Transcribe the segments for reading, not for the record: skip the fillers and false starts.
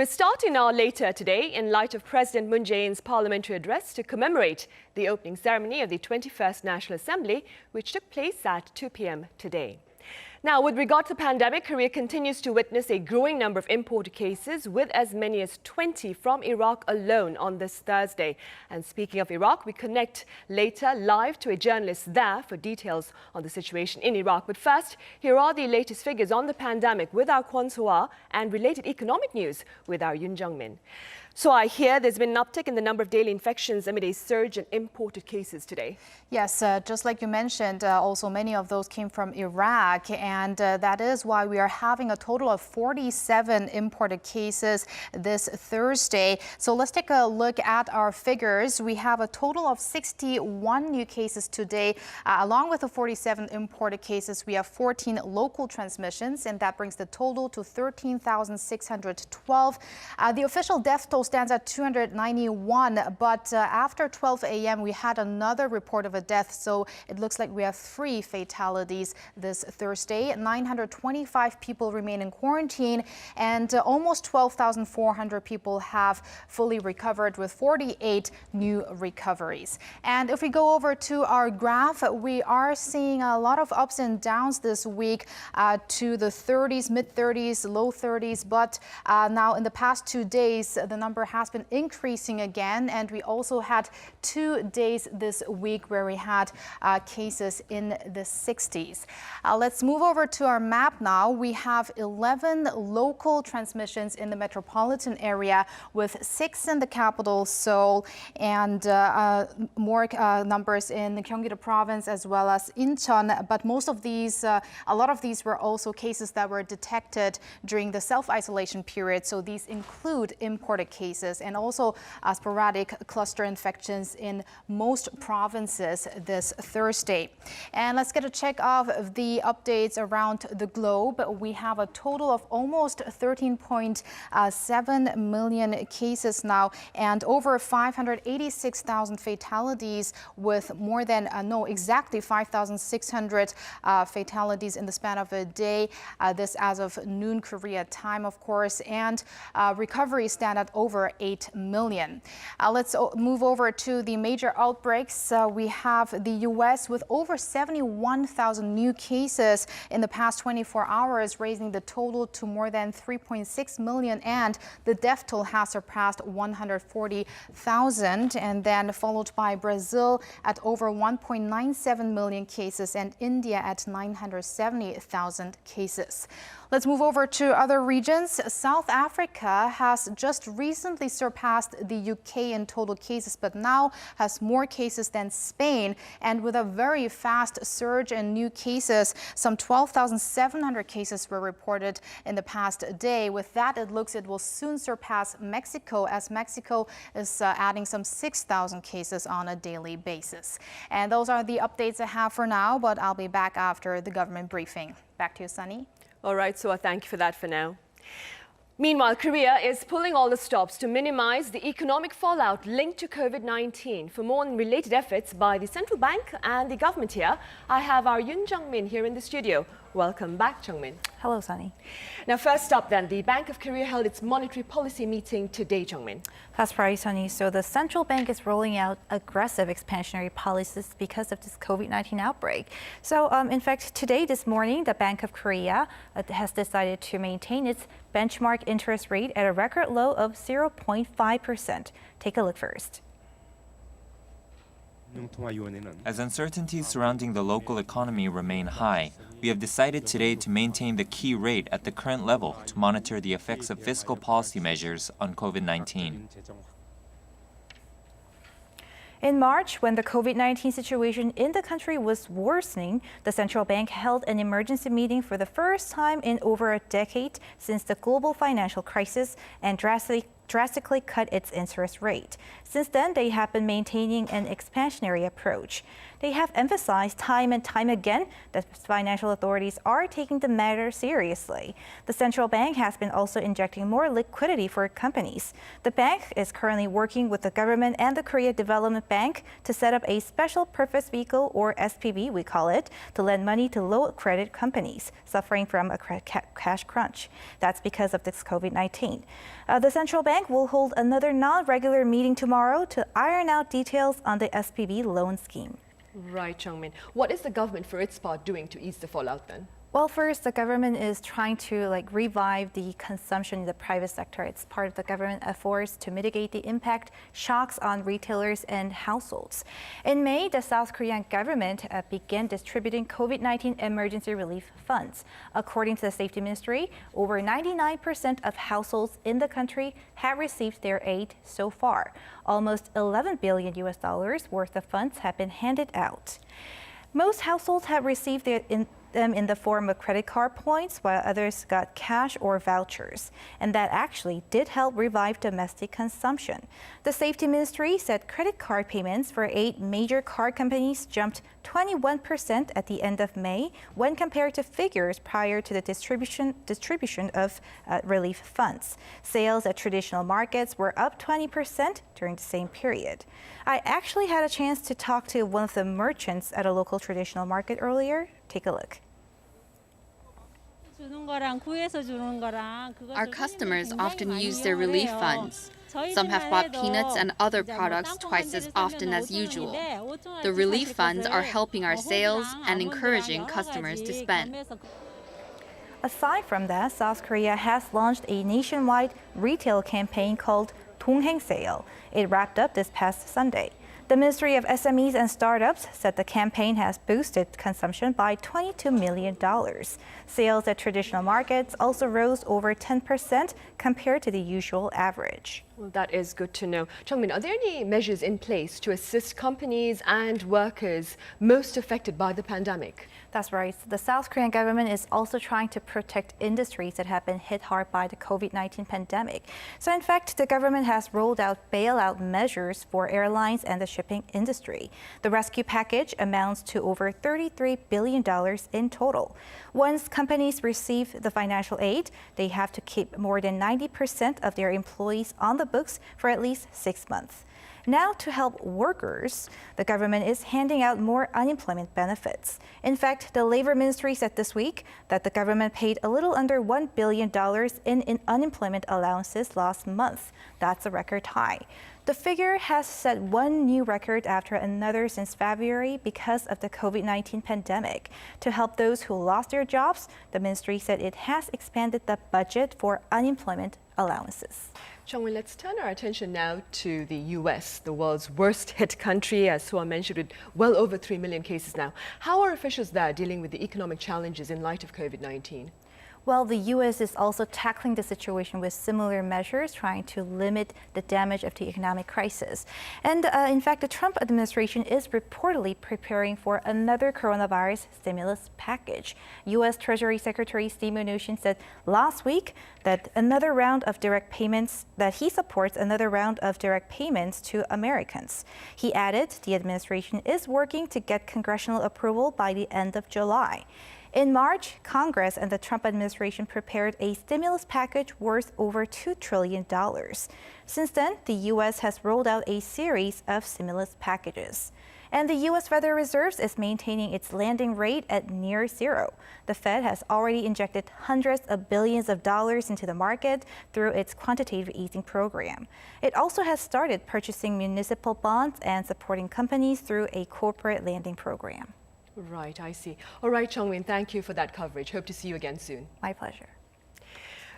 We're starting our later today in light of President Moon Jae-in's parliamentary address to commemorate the opening ceremony of the 21st National Assembly, which took place at 2 p.m. today. Now, with regard to the pandemic, Korea continues to witness a growing number of imported cases, with as many as 20 from Iraq alone on this Thursday. And speaking of Iraq, we connect later live to a journalist there for details on the situation in Iraq. But first, here are the latest figures on the pandemic with our Kwon So-ah and related economic news with our Yoon Jung-min. So I hear there's been an uptick in the number of daily infections amid a surge in imported cases today. Yes, just like you mentioned, also many of those came from Iraq, and that is why we are having a total of 47 imported cases this Thursday. So let's take a look at our figures. We have a total of 61 new cases today. Along with the 47 imported cases, we have 14 local transmissions, and that brings the total to 13,612. The official death toll stands at 291, but after 12 a.m. we had another report of a death, so it looks like we have 3 fatalities this Thursday. 925 people remain in quarantine, and almost 12,400 people have fully recovered, with 48 new recoveries. And if we go over to our graph, we are seeing a lot of ups and downs this week to the 30s, mid-30s, low 30s, but now in the past 2 days, the number has been increasing again, and we also had 2 days this week where we had cases in the 60s. Let's move over to our map now. We have 11 local transmissions in the metropolitan area, with 6 in the capital, Seoul, and more numbers in the Gyeonggi-do province as well as Incheon. But most of these, a lot of these were also cases that were detected during the self-isolation period. So these include imported cases and also sporadic cluster infections in most provinces this Thursday. And let's get a check of the updates around the globe. We have a total of almost 13.7 million cases now, and over 586,000 fatalities, with more than, exactly 5,600 fatalities in the span of a day. This as of noon Korea time, of course, and recoveries stand at over 8 million. Let's move over to the major outbreaks. We have the U.S. with over 71,000 new cases in the past 24 hours, raising the total to more than 3.6 million, and the death toll has surpassed 140,000, and then followed by Brazil at over 1.97 million cases and India at 970,000 cases. Let's move over to other regions. South Africa has just recently surpassed the UK in total cases, but now has more cases than Spain. And with a very fast surge in new cases, some 12,700 cases were reported in the past day. With that, it looks it will soon surpass Mexico, as Mexico is adding some 6,000 cases on a daily basis. And those are the updates I have for now, but I'll be back after the government briefing. Back to you, Sunny. All right, so thank you for that for now. Meanwhile, Korea is pulling all the stops to minimize the economic fallout linked to COVID-19. For more on related efforts by the central bank and the government here, I have our Yoon Jung-min here in the studio. Welcome back, Jung-min. Hello, Sunny. Now, first up then, the Bank of Korea held its monetary policy meeting today, Jung-min. That's right, Sunny. So the central bank is rolling out aggressive expansionary policies because of this COVID-19 outbreak. So, in fact, today, this morning, the Bank of Korea has decided to maintain its benchmark interest rate at a record low of 0.5%. Take a look first. As uncertainties surrounding the local economy remain high, we have decided today to maintain the key rate at the current level to monitor the effects of fiscal policy measures on COVID-19. In March, when the COVID-19 situation in the country was worsening, the central bank held an emergency meeting for the first time in over a decade since the global financial crisis and drastically cut its interest rate. Since then, they have been maintaining an expansionary approach. they have emphasized time and time again that financial authorities are taking the matter seriously. The central bank has been also injecting more liquidity for companies. The bank is currently working with the government and the Korea Development Bank to set up a special purpose vehicle, or SPV we call it, to lend money to low credit companies suffering from a cash crunch. That's because of this COVID-19. The central bank will hold another non-regular meeting tomorrow to iron out details on the SPV loan scheme. Right, Chungmin. What is the government for its part doing to ease the fallout then? Well, first, the government is trying to revive the consumption in the private sector. It's part of the government efforts to mitigate the impact shocks on retailers and households. In May, the South Korean government began distributing COVID-19 emergency relief funds. According to the Safety Ministry, over 99% of households in the country have received their aid so far. Almost $11 billion worth of funds have been handed out. Most households have received them in the form of credit card points, while others got cash or vouchers. And that actually did help revive domestic consumption. The Safety Ministry said credit card payments for 8 major card companies jumped 21% at the end of May when compared to figures prior to the distribution of relief funds. Sales at traditional markets were up 20% during the same period. I actually had a chance to talk to one of the merchants at a local traditional market earlier. Take a look. Our customers often use their relief funds. Some have bought peanuts and other products twice as often as usual. The relief funds are helping our sales and encouraging customers to spend. Aside from that, South Korea has launched a nationwide retail campaign called 동행 Sale. It wrapped up this past Sunday. The Ministry of SMEs and Startups said the campaign has boosted consumption by $22 million. Sales at traditional markets also rose over 10% compared to the usual average. Well, that is good to know. Chungmin, are there any measures in place to assist companies and workers most affected by the pandemic? That's right. The South Korean government is also trying to protect industries that have been hit hard by the COVID-19 pandemic. So in fact, the government has rolled out bailout measures for airlines and the shipping industry. The rescue package amounts to over $33 billion in total. Once companies receive the financial aid, they have to keep more than 90% of their employees on the books for at least 6 months. Now, to help workers, the government is handing out more unemployment benefits. In fact, the Labor Ministry said this week that the government paid a little under $1 billion in unemployment allowances last month. That's a record high. The figure has set one new record after another since February because of the COVID-19 pandemic. To help those who lost their jobs, the ministry said it has expanded the budget for unemployment allowances. Chungmin, let's turn our attention now to the U.S., the world's worst hit country, as Suha mentioned, with well over 3 million cases now. How are officials there dealing with the economic challenges in light of COVID-19? Well, the U.S. is also tackling the situation with similar measures, trying to limit the damage of the economic crisis. And in fact, the Trump administration is reportedly preparing for another coronavirus stimulus package. U.S. Treasury Secretary Steve Mnuchin said last week that he supports another round of direct payments to Americans. He added the administration is working to get congressional approval by the end of July. In March, Congress and the Trump administration prepared a stimulus package worth over $2 trillion. Since then, the U.S. has rolled out a series of stimulus packages. And the U.S. Federal Reserve is maintaining its lending rate at near zero. The Fed has already injected hundreds of billions of dollars into the market through its quantitative easing program. It also has started purchasing municipal bonds and supporting companies through a corporate lending program. Right, I see. All right, Chungmin, thank you for that coverage. Hope to see you again soon. My pleasure.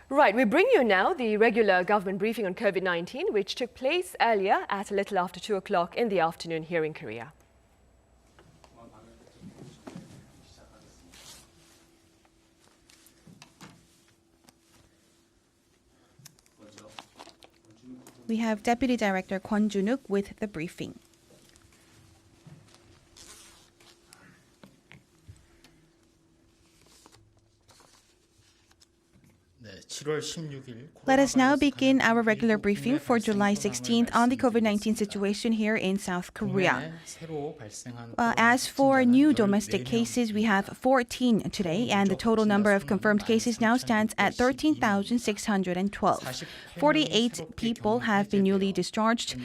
Right, we bring you now the regular government briefing on COVID-19, which took place earlier at a little after 2 o'clock in the afternoon here in Korea. We have Deputy Director Kwon Junuk with the briefing. Let us now begin our regular briefing for July 16th on the COVID-19 situation here in South Korea. As for new domestic cases, we have 14 today, and the total number of confirmed cases now stands at 13,612. 48 people have been newly discharged,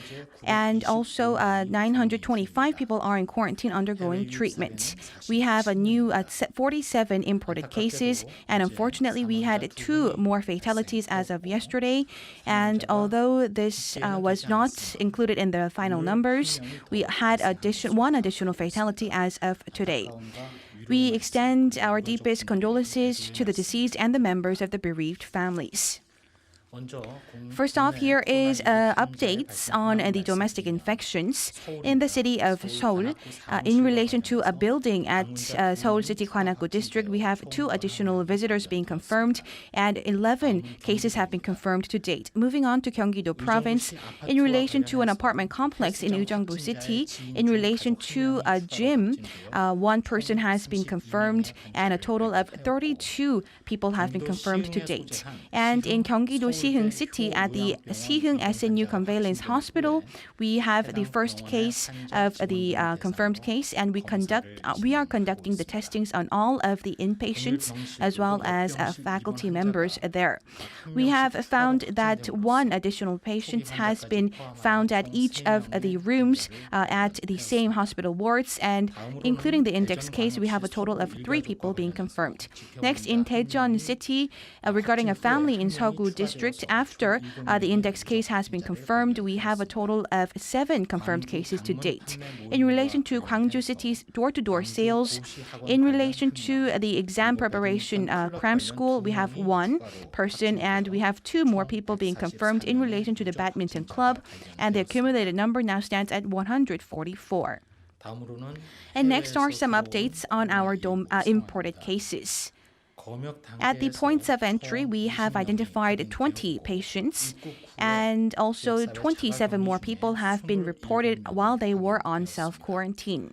and also 925 people are in quarantine undergoing treatment. We have a new 47 imported cases, and unfortunately, we had 2 more fatalities as of yesterday. And although this was not included in the final numbers, we had one additional fatality as of today. We extend our deepest condolences to the deceased and the members of the bereaved families. First off, here is updates on the domestic infections in the city of Seoul. In relation to a building at Seoul City Gwanakgu District, we have 2 additional visitors being confirmed, and 11 cases have been confirmed to date. Moving on to Gyeonggi-do Province, in relation to an apartment complex in Ujeongbu City, in relation to a gym, 1 person has been confirmed, and a total of 32 people have been confirmed to date. And in Gyeonggi-do Sihung City at the Sihung SNU Convalescence Hospital, we have the first case of the confirmed case, and we are conducting the testings on all of the inpatients as well as faculty members there. We have found that 1 additional patient has been found at each of the rooms at the same hospital wards, and including the index case, we have a total of 3 people being confirmed. Next, in Daejeon City, regarding a family in Seogu District, after the index case has been confirmed, we have a total of 7 confirmed cases to date. In relation to Gwangju City's door-to-door sales, in relation to the exam preparation cram school, we have 1 person, and we have 2 more people being confirmed in relation to the badminton club, and the accumulated number now stands at 144. And next are some updates on our imported cases. At the points of entry, we have identified 20 patients, and also 27 more people have been reported while they were on self-quarantine.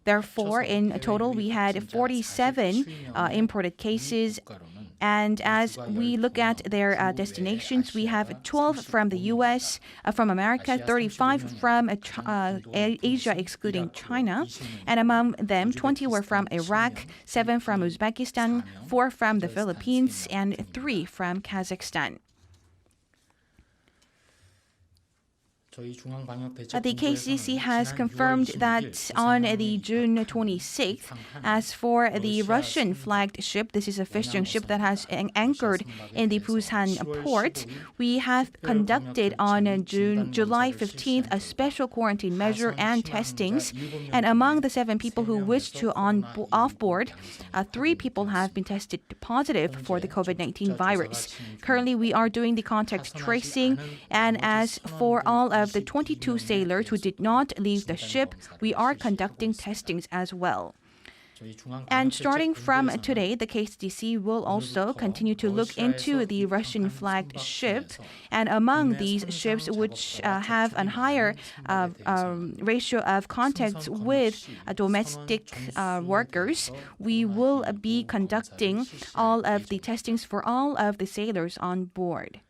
Therefore, in total, we had 47 imported cases. And as we look at their destinations, we have 12 from the US, from America, 35 from Asia, excluding China. And among them, 20 were from Iraq, 7 from Uzbekistan, 4 from the Philippines, and 3 from Kazakhstan. The KCC has confirmed that on the June 26th, as for the Russian-flagged ship, this is a fishing ship that has anchored in the Busan port, we have conducted on July 15th a special quarantine measure and testings. And among the 7 people who wished to offboard, 3 people have been tested positive for the COVID-19 virus. Currently, we are doing the contact tracing, and as for all of the 22 sailors who did not leave the ship, we are conducting testings as well. And starting from today, the KCDC will also continue to look into the Russian-flagged ship. And among these ships which have a higher ratio of contacts with domestic workers, we will be conducting all of the testings for all of the sailors on board.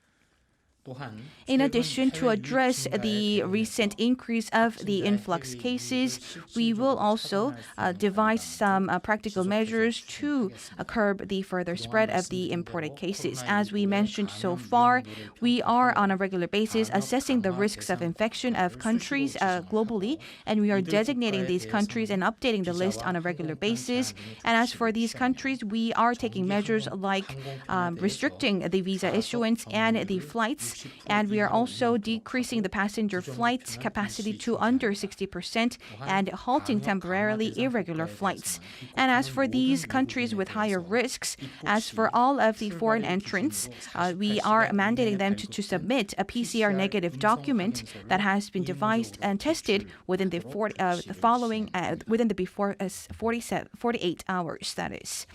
In addition, to address the recent increase of the influx cases, we will also devise some practical measures to curb the further spread of the imported cases. As we mentioned so far, we are on a regular basis assessing the risks of infection of countries globally, and we are designating these countries and updating the list on a regular basis. And as for these countries, we are taking measures like restricting the visa issuance and the flights. And we are also decreasing the passenger flight capacity to under 60% and halting temporarily irregular flights. And as for these countries with higher risks, as for all of the foreign entrants, we are mandating them to submit a PCR negative document that has been devised and tested within the 48 hours, that is.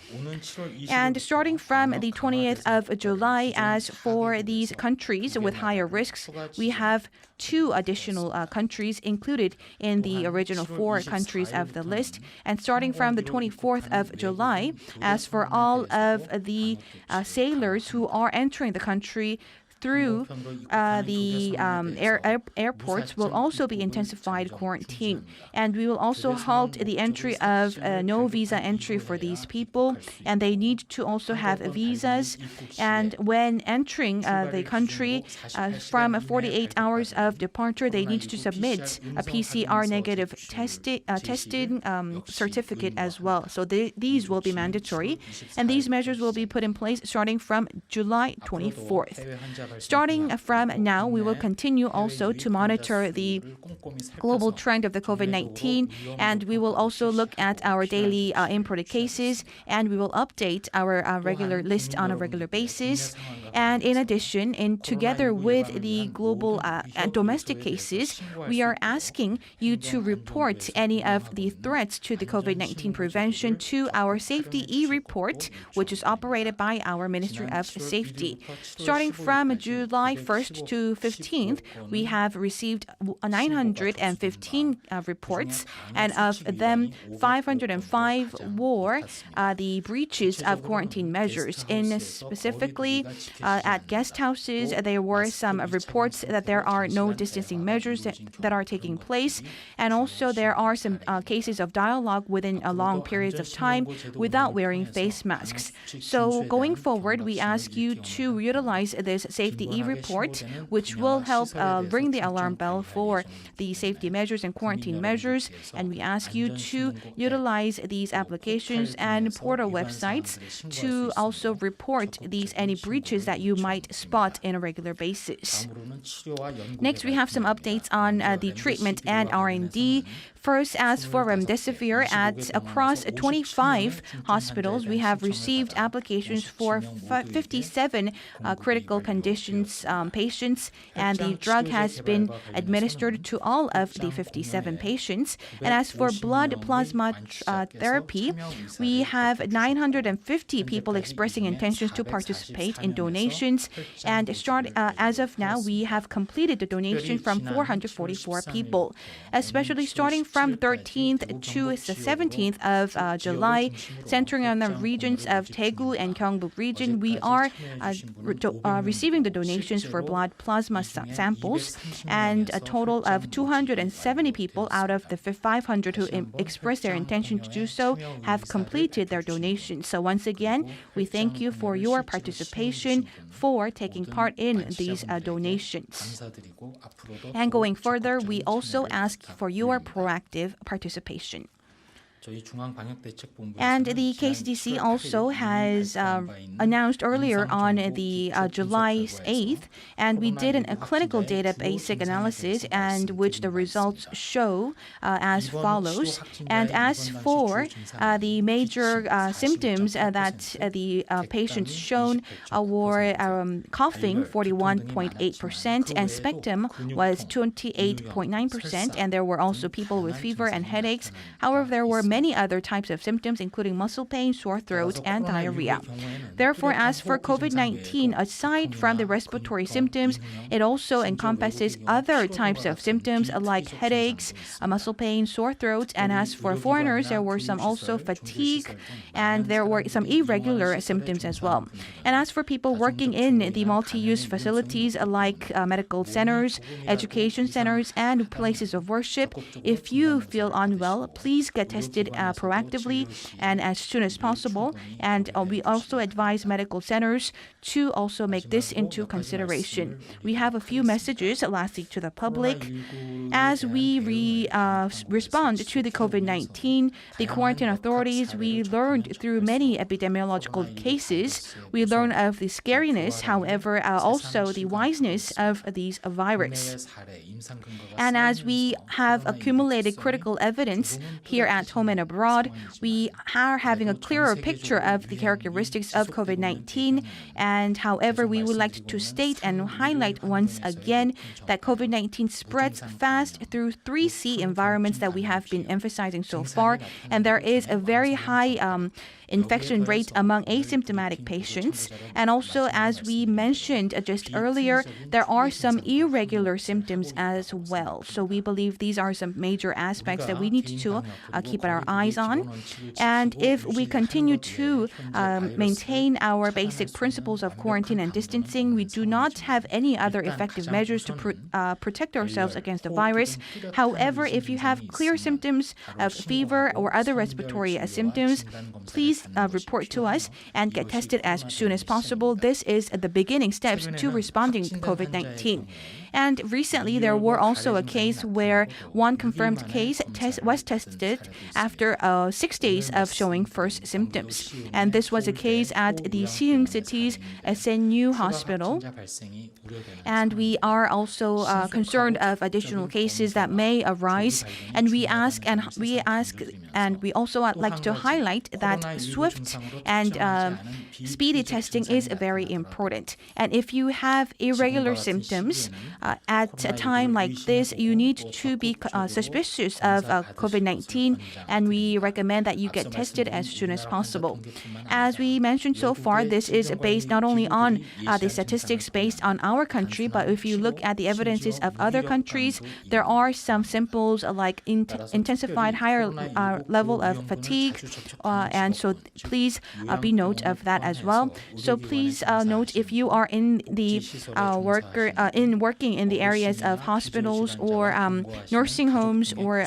And starting from the 20th of July, as for these countries countries with higher risks. We have 2 additional countries included in the original 4 countries of the list. And starting from the 24th of July, as for all of the sailors who are entering the country through the airports will also be intensified quarantine. And we will also halt the entry of no visa entry for these people. And they need to also have visas. And when entering the country from 48 hours of departure, they need to submit a PCR negative testing certificate as well. So these will be mandatory. And these measures will be put in place starting from July 24th. Starting from now, we will continue also to monitor the global trend of the COVID-19, and we will also look at our daily imported cases, and we will update our regular list on a regular basis. And in addition, together with the global and domestic cases, we are asking you to report any of the threats to the COVID-19 prevention to our Safety e-report, which is operated by our Ministry of Safety. Starting from July 1st to 15th, we have received 915 reports, and of them, 505 were the breaches of quarantine measures. In specifically at guest houses, there were some reports that there are no distancing measures that are taking place, and also there are some cases of dialogue within long periods of time without wearing face masks. So going forward, we ask you to utilize this Safety e-report, which will help ring the alarm bell for the safety measures and quarantine measures. And we ask you to utilize these applications and portal websites to also report any breaches that you might spot on a regular basis. Next, we have some updates on the treatment and R&D. First, as for remdesivir, across 25 hospitals, we have received applications for 57 critical conditions patients, and the drug has been administered to all of the 57 patients. And as for blood plasma therapy, we have 950 people expressing intentions to participate in donations. And as of now, we have completed the donation from 444 people. Especially starting from 13th to the 17th of July, centering on the regions of Daegu and Gyeongbu region, we are receiving the donations for blood plasma samples, and a total of 270 people out of the 500 who expressed their intention to do so have completed their donations. So once again, we thank you for your participation, for taking part in these donations. And going further, we also ask for your proactive participation. And the KCDC also has announced earlier on the July 8th, and we did a clinical data basic analysis, and which the results show as follows. And as for the major symptoms that the patients shown were coughing 41.8%, and spectrum was 28.9%, and there were also people with fever and headaches. However, there were many other types of symptoms, including muscle pain, sore throat, and diarrhea. Therefore, as for COVID-19, aside from the respiratory symptoms, it also encompasses other types of symptoms like headaches, muscle pain, sore throat, and as for foreigners, there were some also fatigue, and there were some irregular symptoms as well. And as for people working in the multi-use facilities like medical centers, education centers, and places of worship, if you feel unwell, please get tested proactively and as soon as possible. And we also advise medical centers to also make this into consideration. We have a few messages lastly to the public. As we respond to the COVID-19, the quarantine authorities, we learned through many epidemiological cases. We learned of the scariness, however, also the wiseness of these virus. And as we have accumulated critical evidence here at home and abroad, we are having a clearer picture of the characteristics of COVID-19. And however, we would like to state and highlight once again that COVID-19 spreads fast through 3C environments that we have been emphasizing so far. And there is a very high infection rate among asymptomatic patients. And also, as we mentioned just earlier, there are some irregular symptoms as well. So we believe these are some major aspects that we need to keep our eyes on. And if we continue to maintain our basic principles of quarantine and distancing, we do not have any other effective measures to protect ourselves against the virus. However, if you have clear symptoms of fever or other respiratory symptoms, please report to us and get tested as soon as possible. This is the beginning steps to responding to COVID-19. And recently, there were also a case where one confirmed case was tested after 6 days of showing first symptoms. And this was a case at the Siheung City's SNU hospital. And we are also concerned of additional cases that may arise. And we also like to highlight that swift and speedy testing is very important. And if you have irregular symptoms, at a time like this, you need to be suspicious of COVID-19, and we recommend that you get tested as soon as possible. As we mentioned so far, this is based not only on the statistics based on our country, but if you look at the evidences of other countries, there are some symbols like intensified higher level of fatigue, and so please be note of that as well. So please note if you are in the working in the areas of hospitals or nursing homes or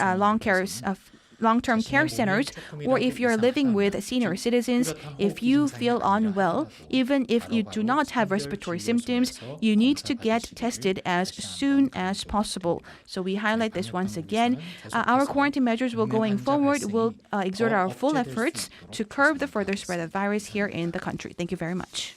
long-term care centers, or if you're living with senior citizens, if you feel unwell, even if you do not have respiratory symptoms, you need to get tested as soon as possible. So we highlight this once again. Our quarantine measures going forward will exert our full efforts to curb the further spread of virus here in the country. Thank you very much.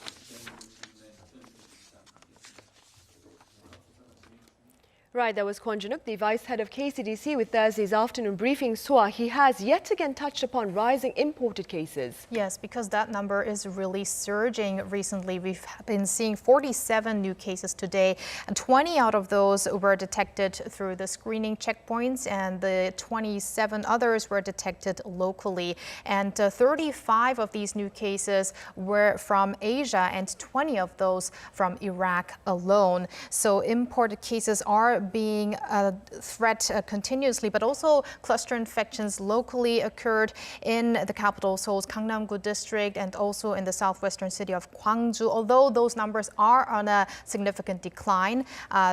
Right, that was Kwon Junuk, the Vice Head of KCDC, with Thursday's afternoon briefing. Soa, he has yet again touched upon rising imported cases. Yes, because that number is really surging recently. We've been seeing 47 new cases today, and 20 out of those were detected through the screening checkpoints, and the 27 others were detected locally. And 35 of these new cases were from Asia, and 20 of those from Iraq alone. So imported cases are being a threat continuously, but also cluster infections locally occurred in the capital Seoul's Gangnam-gu district and also in the southwestern city of Gwangju. Although those numbers are on a significant decline,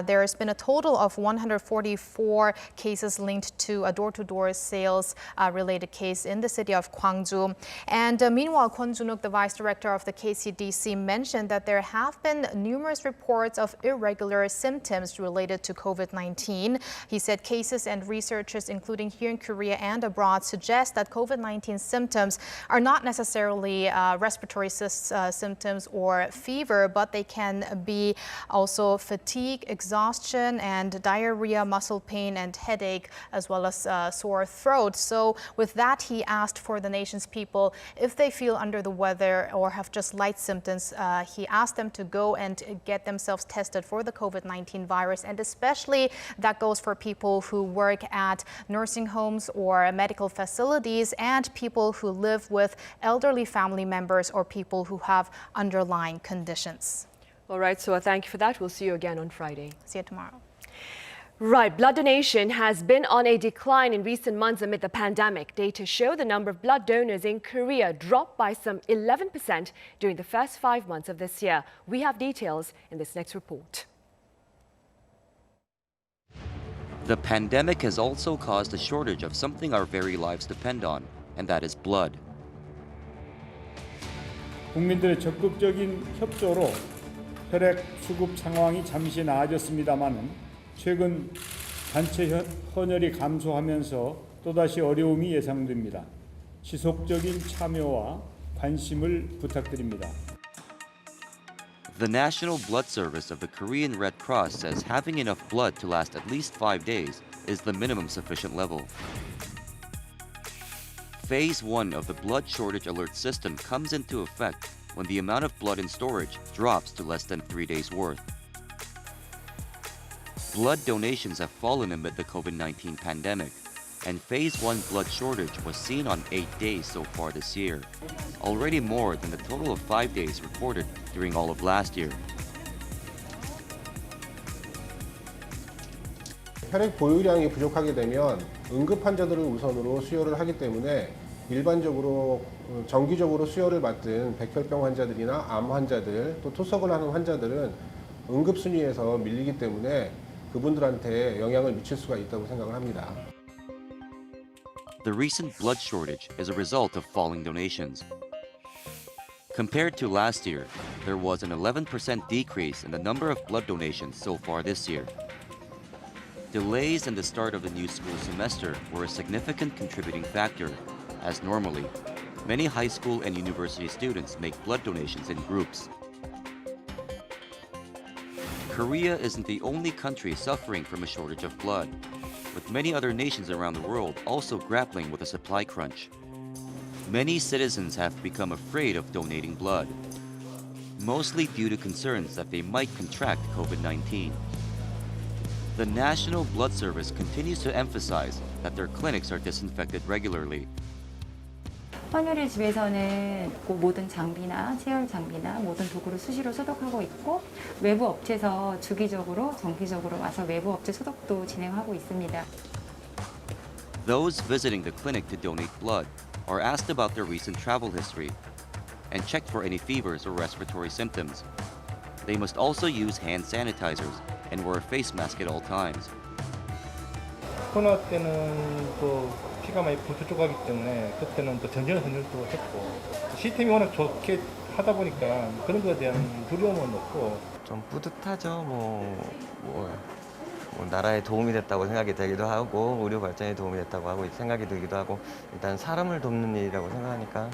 there has been a total of 144 cases linked to a door-to-door sales related case in the city of Gwangju. And meanwhile, Kwon Junuk, the vice director of the KCDC, mentioned that there have been numerous reports of irregular symptoms related to COVID-19. He said cases and researchers, including here in Korea and abroad, suggest that COVID-19 symptoms are not necessarily respiratory symptoms or fever, but they can be also fatigue, exhaustion, and diarrhea, muscle pain, and headache, as well as sore throat. So with that, he asked for the nation's people, if they feel under the weather or have just light symptoms, he asked them to go and get themselves tested for the COVID-19 virus, and especially that goes for people who work at nursing homes or medical facilities and people who live with elderly family members or people who have underlying conditions. All right, so thank you for that. We'll see you again on Friday. See you tomorrow. Right, blood donation has been on a decline in recent months amid the pandemic. Data show the number of blood donors in Korea dropped by some 11% during the first 5 months of this year. We have details in this next report. The pandemic has also caused a shortage of something our very lives depend on, and that is blood. 국민들의 적극적인 협조로 혈액 수급 상황이 잠시 나아졌습니다마는 최근 단체 헌혈이 감소하면서 또다시 어려움이 예상됩니다. 지속적인 참여와 관심을 부탁드립니다. The National Blood Service of the Korean Red Cross says having enough blood to last at least 5 days is the minimum sufficient level. Phase 1 of the blood shortage alert system comes into effect when the amount of blood in storage drops to less than 3 days' worth. Blood donations have fallen amid the COVID-19 pandemic. and Phase 1 blood shortage was seen on 8 days so far this year, already more than the total of 5 days recorded during all of last year. 혈액 보유량이 부족하게 되면 응급 환자들을 우선으로 수혈을 하기 때문에 일반적으로 정기적으로 수혈을 받던 백혈병 환자들이나 암 환자들 또 투석을 하는 환자들은 응급 순위에서 밀리기 때문에 그분들한테 영향을 미칠 수가 있다고 생각을 합니다. The recent blood shortage is a result of falling donations. Compared to last year, there was an 11% decrease in the number of blood donations so far this year. Delays in the start of the new school semester were a significant contributing factor, as normally, many high school and university students make blood donations in groups. Korea isn't the only country suffering from a shortage of blood, with many other nations around the world also grappling with a supply crunch. Many citizens have become afraid of donating blood, mostly due to concerns that they might contract COVID-19. The National Blood Service continues to emphasize that their clinics are disinfected regularly. 헌혈의 집에서는 모든 장비나 체열 장비나 모든 도구를 수시로 소독하고 있고 외부 업체에서 주기적으로 정기적으로 와서 외부 업체 소독도 진행하고 있습니다. Those visiting the clinic to donate blood are asked about their recent travel history and checked for any fevers or respiratory symptoms. They must also use hand sanitizers and wear a face mask at all times. 코로나 때는 또 피가 많이 부족하기 때문에 그때는 또 전전 헌혈도 했고 시스템이 워낙 좋게 하다 보니까 그런 것에 대한 두려움은 없고 좀 뿌듯하죠. 나라에 도움이 됐다고 생각이 되기도 하고 의료 발전에 도움이 됐다고 하고 생각이 들기도 하고 일단 사람을 돕는 일이라고 생각하니까.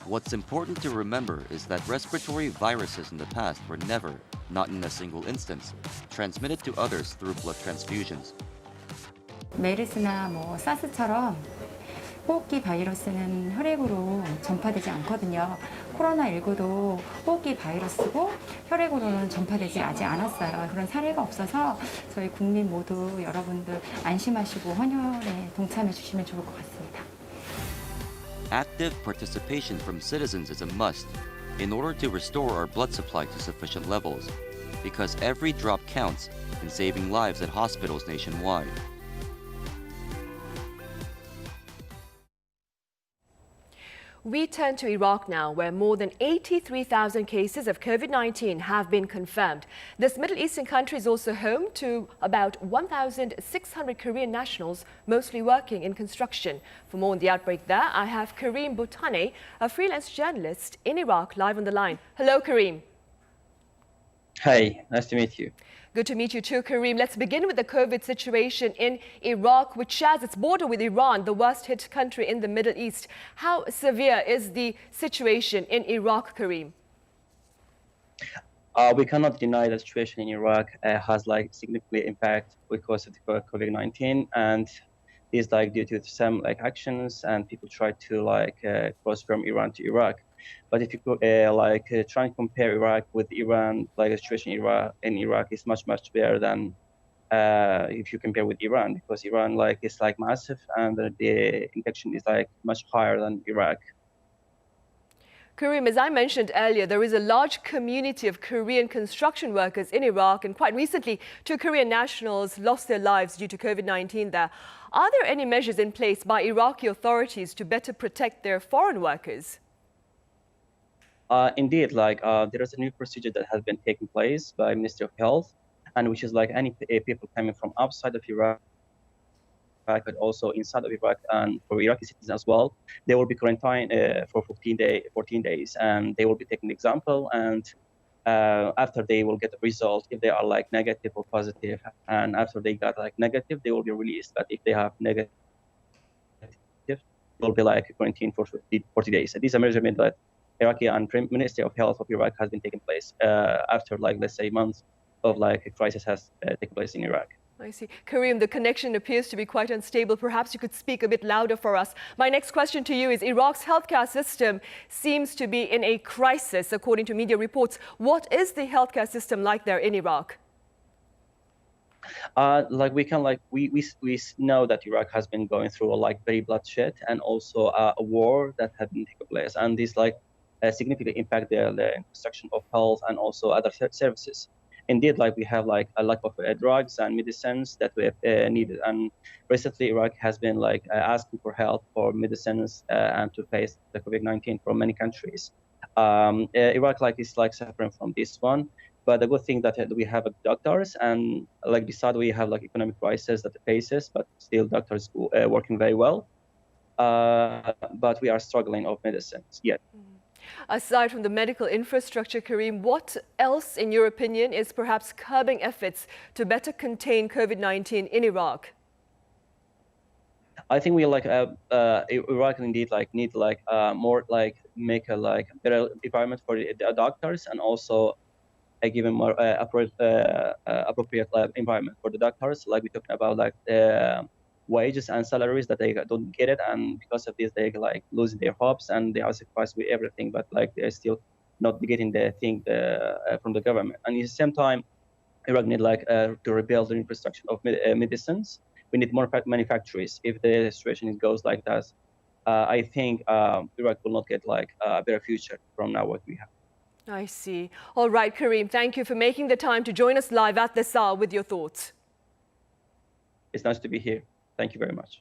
What's important to remember is that respiratory viruses in the past were never, not in a single instance, transmitted to others through blood transfusions. 메르스나 사스처럼 호흡기 바이러스는 혈액으로 전파되지 않거든요. 코로나19도 호흡기 바이러스고 혈액으로는 전파되지 아직 않았어요. 그런 사례가 없어서 저희 국민 모두 여러분들 안심하시고 헌혈에 동참해 주시면 좋을 것 같습니다. Active participation from citizens is a must in order to restore our blood supply to sufficient levels, because every drop counts in saving lives at hospitals nationwide. We turn to Iraq now, where more than 83,000 cases of COVID-19 have been confirmed. This Middle Eastern country is also home to about 1,600 Korean nationals, mostly working in construction. For more on the outbreak there, I have Kareem Botane, a freelance journalist in Iraq, live on the line. Hello, Kareem. Hi, nice to meet you. Good to meet you too, Kareem. Let's begin with the COVID situation in Iraq, which shares its border with Iran, the worst hit country in the Middle East. How severe is the situation in Iraq, Kareem? We cannot deny the situation in Iraq has significant impact because of the COVID-19, and is due to some actions, and people try to cross from Iran to Iraq. But if you try and compare Iraq with Iran, the situation in Iraq is much better than if you compare with Iran, because Iran is massive and the infection is much higher than Iraq. Kareem, as I mentioned earlier, there is a large community of Korean construction workers in Iraq, and quite recently, 2 Korean nationals lost their lives due to COVID-19 there. Are there any measures in place by Iraqi authorities to better protect their foreign workers? Indeed, there is a new procedure that has been taking place by Ministry of Health, and which is any people coming from outside of Iraq, but also inside of Iraq, and for Iraqi citizens as well, they will be quarantined for 14 days, and they will be taken example, and after they will get the result if they are negative or positive, and after they got negative, they will be released. But if they have negative, they will be quarantined for 40 days. And these are measurements that Iraqi and Ministry of Health of Iraq has been taking place after let's say months of a crisis has taken place in Iraq. I see. Kareem, the connection appears to be quite unstable. Perhaps you could speak a bit louder for us. My next question to you is, Iraq's healthcare system seems to be in a crisis, according to media reports. What is the healthcare system like there in Iraq? Like we can we know that Iraq has been going through like very bloodshed and also a war that had been taking place, and this like significantly impact the construction of health and also other services. Indeed, like we have like a lack of drugs and medicines that we have needed, and recently Iraq has been like asking for help for medicines and to face the COVID-19 from many countries. Iraq like is like suffering from this one. But the good thing that we have doctors, and like beside we have like economic crisis that it faces, but still doctors working very well. But we are struggling of medicines yet. Aside from the medical infrastructure, Karim, what else, in your opinion, is perhaps curbing efforts to better contain COVID-19 in Iraq? I think we like Iraq indeed like need like more like make a like better environment for the doctors, and also give them more appropriate environment for the doctors. Like we're talking about like wages and salaries that they don't get it, and because of this they like losing their hopes and they are sacrificed with everything, but like they're still not getting the thing from the government. And at the same time, Iraq need like to rebuild the infrastructure of medicines. We need more manufacturers. If the situation goes like that, I think Iraq will not get like a better future from now what we have. I see. All right, Karim, thank you for making the time to join us live at this hour with your thoughts. It's nice to be here. Thank you very much.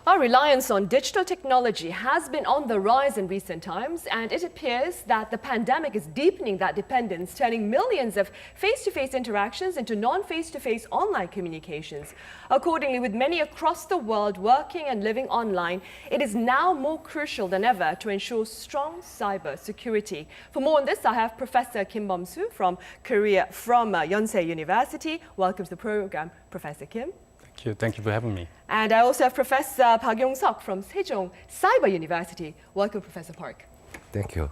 Our reliance on digital technology has been on the rise in recent times, and it appears that the pandemic is deepening that dependence, turning millions of face-to-face interactions into non-face-to-face online communications. Accordingly, with many across the world working and living online, it is now more crucial than ever to ensure strong cyber security. For more on this, I have Professor Kim Bum-soo from Korea, from Yonsei University. Welcome to the program, Professor Kim. Thank you for having me. And I also have Professor Park Yong-seok from Sejong Cyber University. Welcome, Professor Park. Thank you.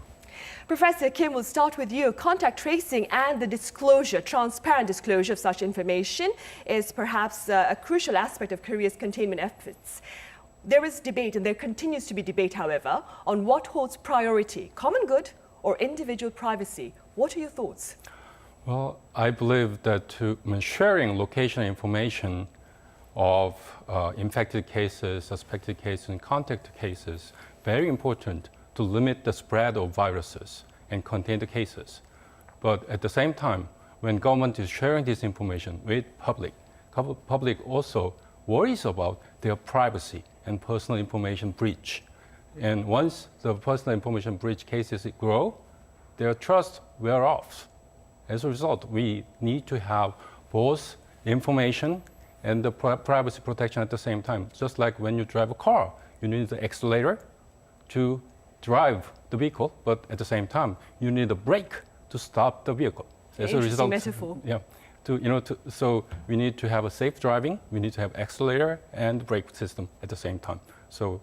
Professor Kim, we'll start with you. Contact tracing and the disclosure, transparent disclosure of such information is perhaps a crucial aspect of Korea's containment efforts. There is debate, and there continues to be debate, however, on what holds priority, common good or individual privacy. What are your thoughts? Well, I believe that sharing location information of infected cases, suspected cases, and contact cases, very important to limit the spread of viruses and contain the cases. But at the same time, when government is sharing this information with public also worries about their privacy and personal information breach. And once the personal information breach cases grow, their trust wear off. As a result, we need to have both information and the privacy protection at the same time. Just like when you drive a car, you need the accelerator to drive the vehicle, but at the same time, you need a brake to stop the vehicle. As a result, metaphor. Yeah. So we need to have a safe driving, we need to have accelerator and brake system at the same time. So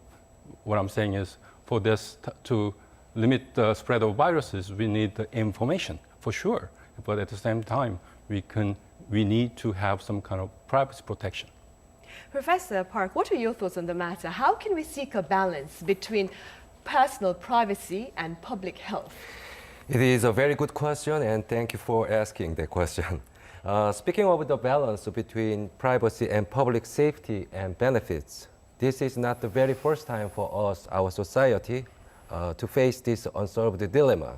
what I'm saying is, for this to limit the spread of viruses, we need the information for sure. But at the same time, we need to have some kind of privacy protection. Professor Park, what are your thoughts on the matter? How can we seek a balance between personal privacy and public health? It is a very good question, and thank you for asking the question. Speaking of the balance between privacy and public safety and benefits, this is not the very first time for us, our society, to face this unsolved dilemma.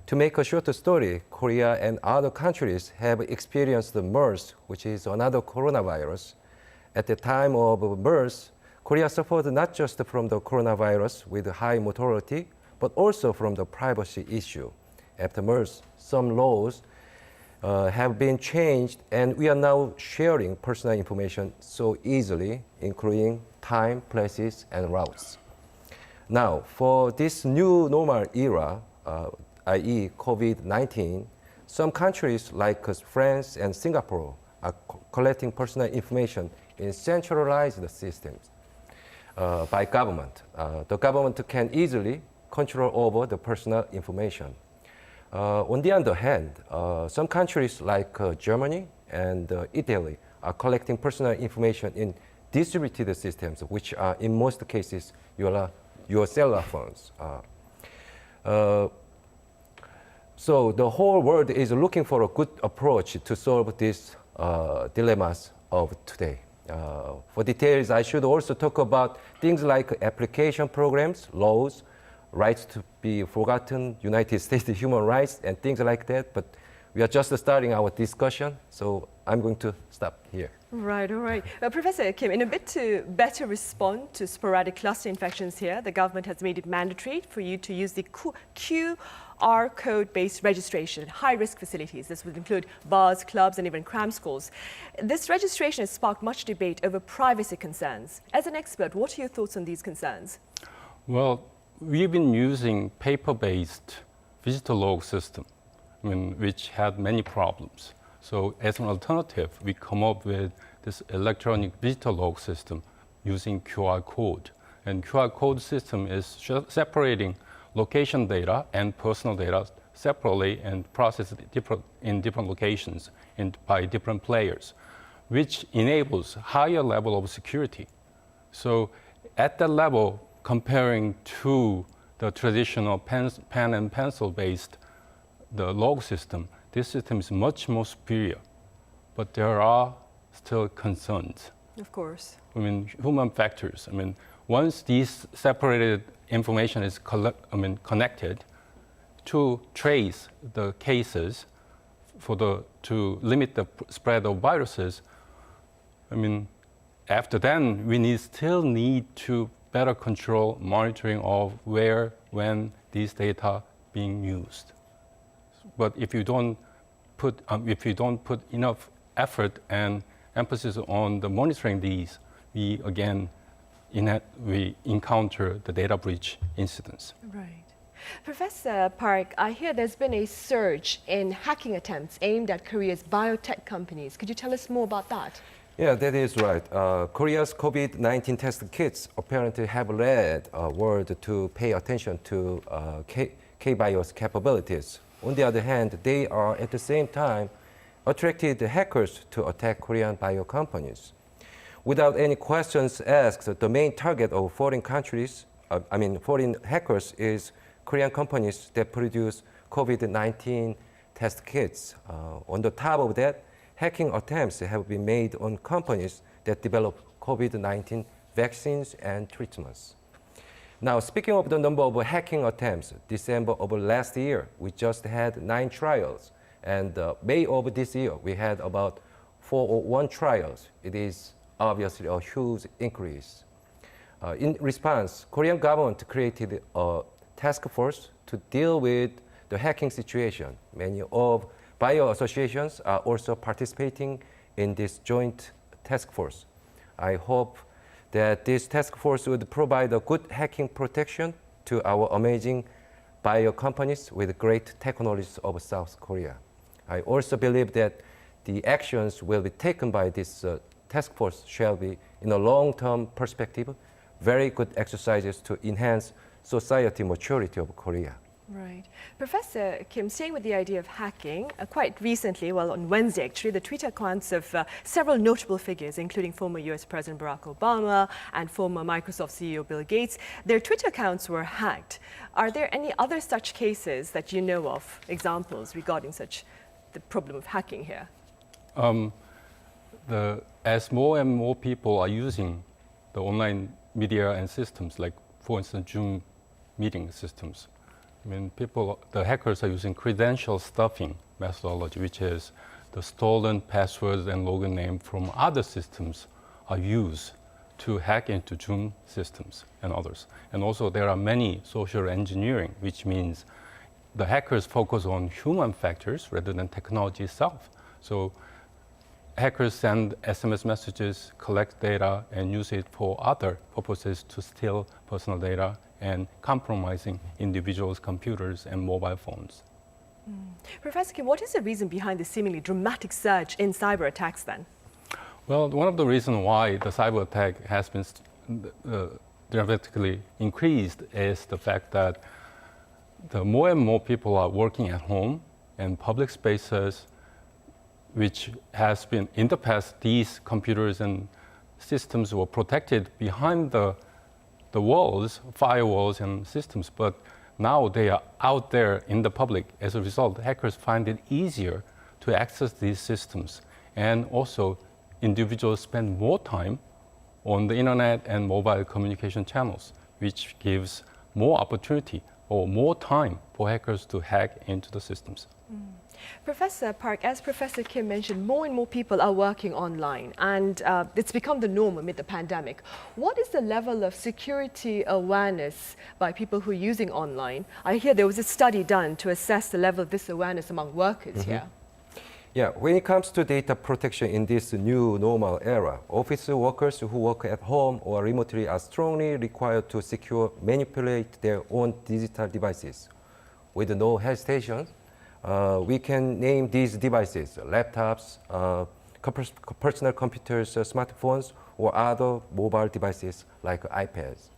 To make a short story, Korea and other countries have experienced the MERS, which is another coronavirus. At the time of MERS, Korea suffered not just from the coronavirus with high mortality, but also from the privacy issue. after MERS, some laws have been changed, and we are now sharing personal information so easily, including time, places, and routes. Now, for this new normal era, i.e. COVID-19, some countries like France and Singapore are collecting personal information in centralized systems by government. The government can easily control over the personal information. On the other hand, some countries like Germany and Italy are collecting personal information in distributed systems, which are in most cases your cellular phones. So the whole world is looking for a good approach to solve these dilemmas of today. For details, I should also talk about things like application programs, laws, rights to be forgotten, United States human rights, and things like that. But we are just starting our discussion, so I'm going to stop here. Right, all right. Professor Kim, in a bid to better respond to sporadic cluster infections here, the government has made it mandatory for you to use the QR code-based registration at high-risk facilities. This would include bars, clubs, and even cram schools. This registration has sparked much debate over privacy concerns. As an expert, what are your thoughts on these concerns? Well, we've been using paper-based visitor log system, which had many problems. So as an alternative, we come up with this electronic visitor log system using QR code. And QR code system is separating location data and personal data separately and processed in different locations by different players, which enables higher level of security. So at that level, comparing to the traditional pen and pencil based the log system, this system is much more superior, but there are still concerns. Of course. Human factors. Once these separated information is connected to trace the cases to limit the spread of viruses, after then we still need to better control monitoring of where, when these data being used. But if you don't put enough effort and emphasis on the monitoring these, we encounter the data breach incidents. Right. Professor Park, I hear there's been a surge in hacking attempts aimed at Korea's biotech companies. Could you tell us more about that? Yeah, that is right. Korea's COVID-19 test kits apparently have led the world to pay attention to K-BIOS capabilities. On the other hand, they are at the same time attracted hackers to attack Korean bio companies. Without any questions asked, the main target of foreign hackers is Korean companies that produce COVID-19 test kits. On the top of that, hacking attempts have been made on companies that develop COVID-19 vaccines and treatments. Now, speaking of the number of hacking attempts, December of last year, we just had 9 trials. And May of this year, we had about 401 trials. It is obviously a huge increase. In response, Korean government created a task force to deal with the hacking situation. Many of bio associations are also participating in this joint task force. I hope that this task force would provide a good hacking protection to our amazing bio companies with great technologies of South Korea. I also believe that the actions will be taken by this task force shall be, in a long-term perspective, very good exercises to enhance society maturity of Korea. Right. Professor Kim, staying with the idea of hacking, quite recently, well, on Wednesday actually, the Twitter accounts of several notable figures, including former US President Barack Obama and former Microsoft CEO Bill Gates, their Twitter accounts were hacked. Are there any other such cases that you know of, examples regarding the problem of hacking here? As more and more people are using the online media and systems, like, for instance, Zoom meeting systems, the hackers are using credential stuffing methodology, which is the stolen passwords and login name from other systems are used to hack into Zoom systems and others. And also there are many social engineering, which means the hackers focus on human factors rather than technology itself. So hackers send SMS messages, collect data, and use it for other purposes to steal personal data and compromising individuals' computers and mobile phones. Professor Kim, what is the reason behind the seemingly dramatic surge in cyber attacks then? Well, one of the reasons why the cyber attack has been dramatically increased is the fact that the more and more people are working at home and public spaces, which has been, in the past, these computers and systems were protected behind the walls, firewalls and systems, but now they are out there in the public. As a result, hackers find it easier to access these systems. And also, individuals spend more time on the internet and mobile communication channels, which gives more opportunity or more time for hackers to hack into the systems. Professor Park, as Professor Kim mentioned, more and more people are working online, and it's become the norm amid the pandemic. What is the level of security awareness by people who are using online? I hear there was a study done to assess the level of this awareness among workers here. Yeah, when it comes to data protection in this new normal era, office workers who work at home or remotely are strongly required to manipulate their own digital devices. With no hesitation, we can name these devices: laptops, personal computers, smartphones, or other mobile devices like iPads.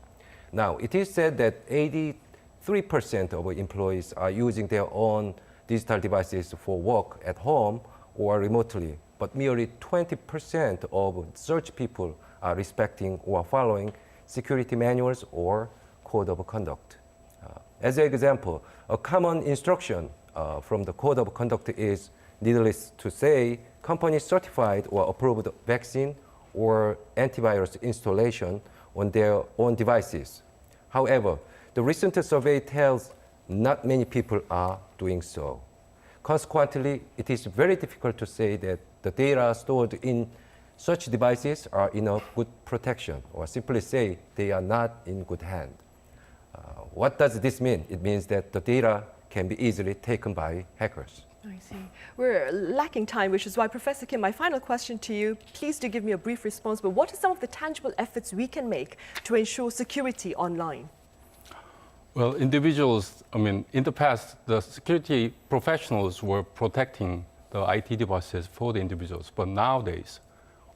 Now, it is said that 83% of employees are using their own digital devices for work at home or remotely, but merely 20% of such people are respecting or following security manuals or code of conduct. As an example, a common instruction from the code of conduct is, needless to say, company certified or approved vaccine or antivirus installation on their own devices. However, the recent survey tells not many people are doing so. Consequently, it is very difficult to say that the data stored in such devices are in a good protection, or simply say they are not in good hand. What does this mean? It means that the data can be easily taken by hackers. I see. We're lacking time, which is why, Professor Kim, my final question to you, please do give me a brief response, but what are some of the tangible efforts we can make to ensure security online? Well, individuals, in the past, the security professionals were protecting the IT devices for the individuals, but nowadays,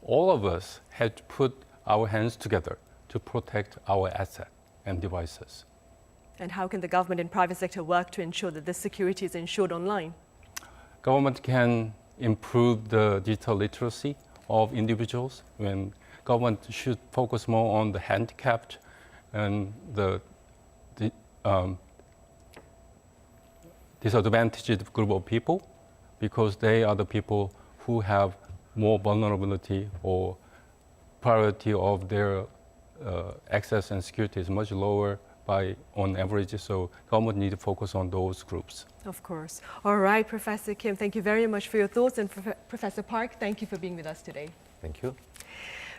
all of us had to put our hands together to protect our assets and devices. And how can the government and private sector work to ensure that this security is ensured online? Government can improve the digital literacy of individuals. When government should focus more on the handicapped and the disadvantaged group of people, because they are the people who have more vulnerability or priority of their access and security is much lower on average, so government need to focus on those groups. Of course. All right, Professor Kim, thank you very much for your thoughts, and Professor Park, thank you for being with us today. Thank you.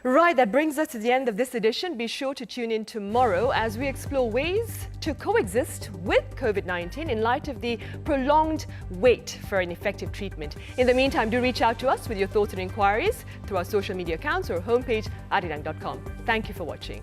Right, that brings us to the end of this edition. Be sure to tune in tomorrow as we explore ways to coexist with COVID-19 in light of the prolonged wait for an effective treatment. In the meantime, do reach out to us with your thoughts and inquiries through our social media accounts or homepage, arirang.com. Thank you for watching.